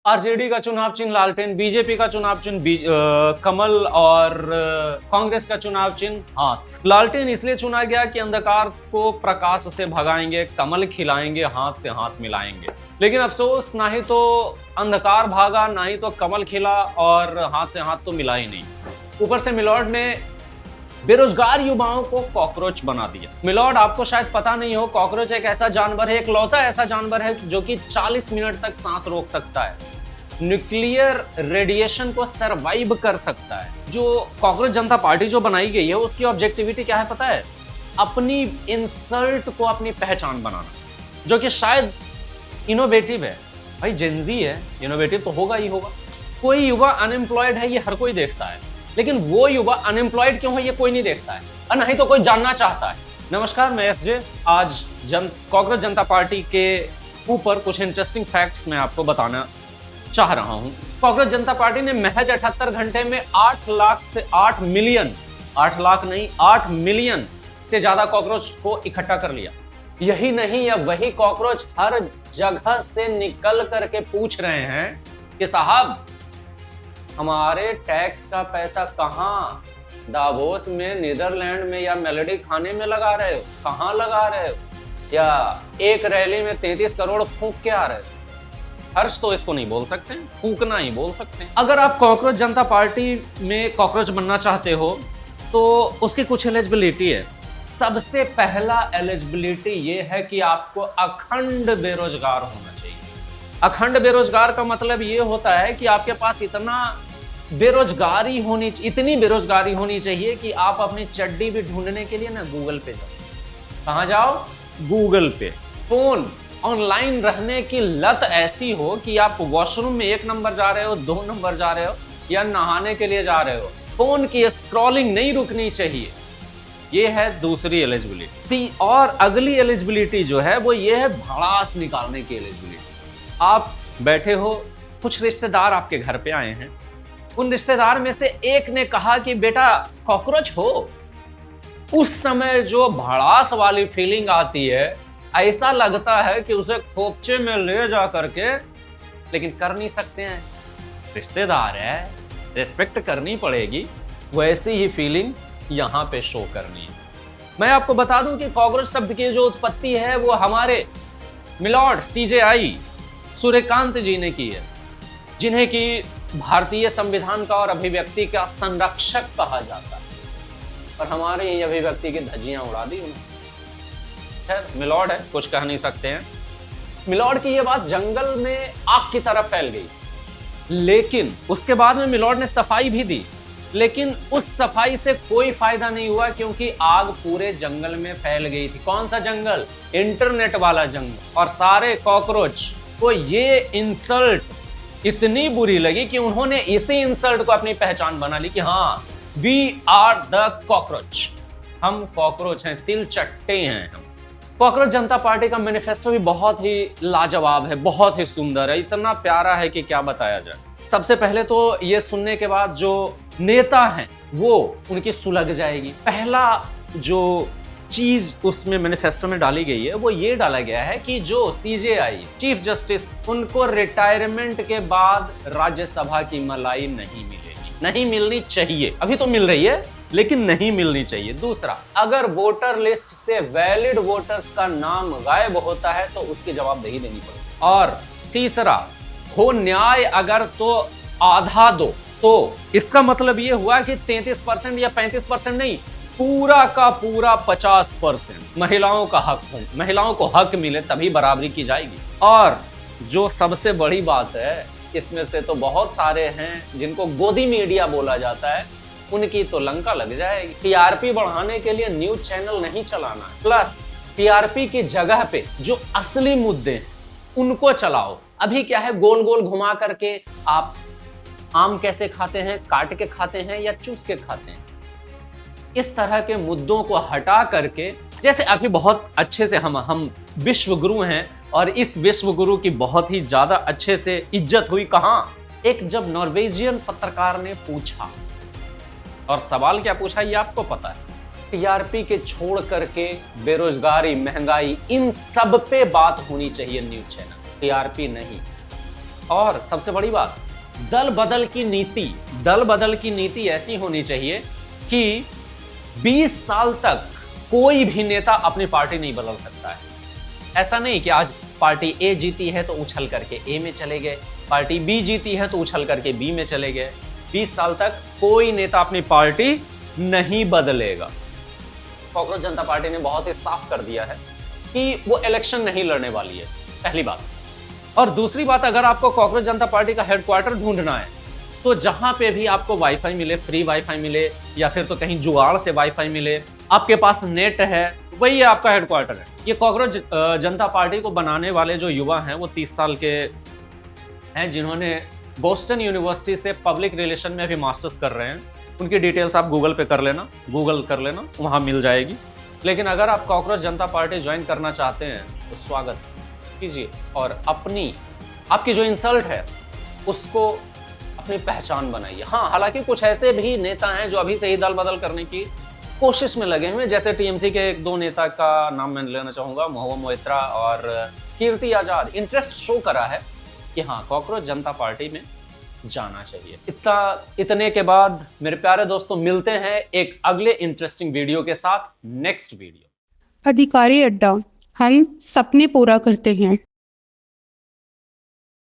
RJD का चुनाव चिन्ह लालटेन, बीजेपी का चुनाव चिन्ह कमल और कांग्रेस का चुनाव चिन्ह हाथ। लालटेन इसलिए चुना गया कि अंधकार को प्रकाश से भगाएंगे, कमल खिलाएंगे, हाथ से हाथ मिलाएंगे। लेकिन अफसोस, ना ही तो अंधकार भागा, ना ही तो कमल खिला और हाथ से हाथ तो मिला ही नहीं। ऊपर से मिलॉर्ड ने बेरोजगार युवाओं को कॉकरोच बना दिया। मिलॉर्ड, आपको शायद पता नहीं हो, कॉकरोच एक ऐसा जानवर है, इकलौता ऐसा जानवर है जो कि 40 मिनट तक सांस रोक सकता है, न्यूक्लियर रेडिएशन को सरवाइव कर सकता है। जो कॉकरोच जनता पार्टी जो बनाई गई है, उसकी ऑब्जेक्टिविटी क्या है पता है? अपनी इंसल्ट को अपनी पहचान बनाना, जो कि शायद इनोवेटिव है। भाई जेनजी है, इनोवेटिव तो होगा ही होगा। कोई युवा अनएम्प्लॉयड है, ये हर कोई देखता है, लेकिन वो युवा अनएम्प्लॉयड क्यों है ये कोई नहीं देखता है, और नहीं तो कोई जानना चाहता है। नमस्कार, मैं एसजे। आज कांग्रेस जनता पार्टी के ऊपर कुछ इंटरेस्टिंग फैक्ट्स मैं आपको बताना चाह रहा हूं। कांग्रेस जनता पार्टी ने महज 78 घंटे में 8 लाख से 8 मिलियन, 8 लाख नहीं 8 मिलियन से ज्यादा कॉकरोच को इकट्ठा कर लिया। यही नहीं, अब वही कॉकरोच हर जगह से निकल करके पूछ रहे हैं कि साहब, हमारे टैक्स का पैसा कहाँ? दावोस में, नीदरलैंड में या मेलोडी खाने में लगा रहे हो? कहाँ लगा रहे हो? या एक रैली में 33 करोड़ फूंक के आ रहे हो? हर्ष तो इसको नहीं बोल सकते, फूंकना ही बोल सकते हैं। अगर आप कांग्रेस जनता पार्टी में कॉकरोच बनना चाहते हो तो उसकी कुछ एलिजिबिलिटी है। सबसे पहला एलिजिबिलिटी ये है कि आपको अखंड बेरोजगार होना चाहिए। अखंड बेरोजगार का मतलब ये होता है कि आपके पास इतनी बेरोजगारी होनी चाहिए कि आप अपनी चड्डी भी ढूंढने के लिए ना गूगल पे जाओ। कहां जाओ? गूगल पे। फोन ऑनलाइन रहने की लत ऐसी हो कि आप वॉशरूम में 1 नंबर जा रहे हो, 2 नंबर जा रहे हो, या नहाने के लिए जा रहे हो, फोन की स्क्रॉलिंग नहीं रुकनी चाहिए। ये है दूसरी एलिजिबिलिटी। और अगली एलिजिबिलिटी जो है वो ये है भड़ास निकालने की एलिजिबिलिटी। आप बैठे हो, कुछ रिश्तेदार आपके घर पे आए हैं, उन रिश्तेदार में से एक ने कहा कि बेटा कॉकरोच हो। उस समय जो भड़ास वाली फीलिंग आती है, ऐसा लगता है कि उसे खोपचे में ले जा करके, लेकिन कर नहीं सकते हैं, रिश्तेदार है, रिस्पेक्ट करनी पड़ेगी। वैसी ही फीलिंग यहां पे शो करनी है। मैं आपको बता दूं कि कॉकरोच शब्द की जो उत्पत्ति है वो हमारे मिलॉर्ड CJI सूर्यकांत जी ने की है, जिन्हें कि भारतीय संविधान का और अभिव्यक्ति का संरक्षक कहा जाता है, और हमारे ये अभिव्यक्ति की धज्जियां उड़ा दी उन्होंने। खैर, मिलॉर्ड है, कुछ कह नहीं सकते हैं। मिलॉर्ड की ये बात जंगल में आग की तरह फैल गई, लेकिन उसके बाद में मिलॉर्ड ने सफाई भी दी, लेकिन उस सफाई से कोई फायदा नहीं हुआ, क्योंकि आग पूरे जंगल में फैल गई थी। कौन सा जंगल? इंटरनेट वाला जंगल। और सारे कॉकरोच को ये इंसल्ट इतनी बुरी लगी कि उन्होंने इसी इंसल्ट को अपनी पहचान बना ली कि हाँ, वी आर द कॉकरोच, हम कॉकरोच हैं, तिल चट्टे हैं हम। कांग्रेस जनता पार्टी का मैनिफेस्टो भी बहुत ही लाजवाब है, बहुत ही सुंदर है, इतना प्यारा है कि क्या बताया जाए। सबसे पहले तो ये सुनने के बाद जो नेता हैं वो उनकी सुलग जाएगी। पहला जो चीज उसमें मैनिफेस्टो में डाली गई है वो ये डाला गया है कि जो CJI चीफ जस्टिस, उनको रिटायरमेंट के बाद राज्यसभा की मलाई नहीं मिलेगी, नहीं मिलनी चाहिए। अभी तो मिल रही है लेकिन नहीं मिलनी चाहिए। दूसरा, अगर वोटर लिस्ट से वैलिड वोटर्स का नाम गायब होता है तो उसकी जवाबदेही देनी पड़ेगी। और तीसरा, हो न्याय अगर तो आधा दो। तो इसका मतलब ये हुआ कि 33% या 35% नहीं, पूरा का पूरा 50% महिलाओं का हक हो, महिलाओं को हक मिले, तभी बराबरी की जाएगी। और जो सबसे बड़ी बात है, इसमें से तो बहुत सारे हैं जिनको गोदी मीडिया बोला जाता है, उनकी तो लंका लग जाएगी। TRP बढ़ाने के लिए न्यूज चैनल नहीं चलाना है, प्लस TRP की जगह पे जो असली मुद्दे हैं उनको चलाओ। अभी क्या है, गोल गोल घुमा करके आप आम कैसे खाते हैं, काट के खाते हैं या चूस के खाते हैं, इस तरह के मुद्दों को हटा करके, जैसे अभी बहुत अच्छे से हम विश्व गुरु हैं, और इस विश्व गुरु की बहुत ही ज्यादा अच्छे से इज्जत हुई। कहां? एक जब नॉर्वेजियन पत्रकार ने पूछा, और सवाल क्या पूछा ये आपको पता है? TRP के छोड़ करके बेरोजगारी, महंगाई, इन सब पे बात होनी चाहिए न्यूज चैनल, TRP नहीं। और सबसे बड़ी बात, दल बदल की नीति ऐसी होनी चाहिए कि 20 साल तक कोई भी नेता अपनी पार्टी नहीं बदल सकता है। ऐसा नहीं कि आज पार्टी ए जीती है तो उछल करके ए में चले गए, पार्टी बी जीती है तो उछल करके बी में चले गए। 20 साल तक कोई नेता अपनी पार्टी नहीं बदलेगा। कांग्रेस जनता पार्टी ने बहुत ही साफ कर दिया है कि वो इलेक्शन नहीं लड़ने वाली है, पहली बात। और दूसरी बात, अगर आपको कांग्रेस जनता पार्टी का हेडक्वार्टर ढूंढना है तो जहां पे भी आपको वाईफाई मिले, फ्री वाईफाई मिले, या फिर तो कहीं जुगाड़ से वाईफाई मिले, आपके पास नेट है, वही आपका हेडक्वार्टर है। ये कांग्रेस जनता पार्टी को बनाने वाले जो युवा हैं वो 30 साल के हैं, जिन्होंने बोस्टन यूनिवर्सिटी से पब्लिक रिलेशन में अभी मास्टर्स कर रहे हैं। उनकी डिटेल्स आप गूगल कर लेना, वहां मिल जाएगी। लेकिन अगर आप कांग्रेस जनता पार्टी ज्वाइन करना चाहते हैं तो स्वागत कीजिए और आपकी जो इंसल्ट है उसको अपनी पहचान बनाइए। हाँ, हालांकि कुछ ऐसे भी नेता हैं जो अभी से ही दल बदल करने की कोशिश में लगे हुए हैं, जैसे टीएमसी के एक दो नेता का नाम मैं लेना चाहूंगा, महुआ मोइत्रा और कीर्ति आजाद। इंटरेस्ट शो करा है कि हाँ, कांग्रेस जनता पार्टी में जाना चाहिए। इतने के बाद मेरे प्यारे दोस्तों, मिलते हैं एक अगले इंटरेस्टिंग वीडियो के साथ, नेक्स्ट वीडियो। अधिकारी अड्डा, हम सपने पूरा करते हैं।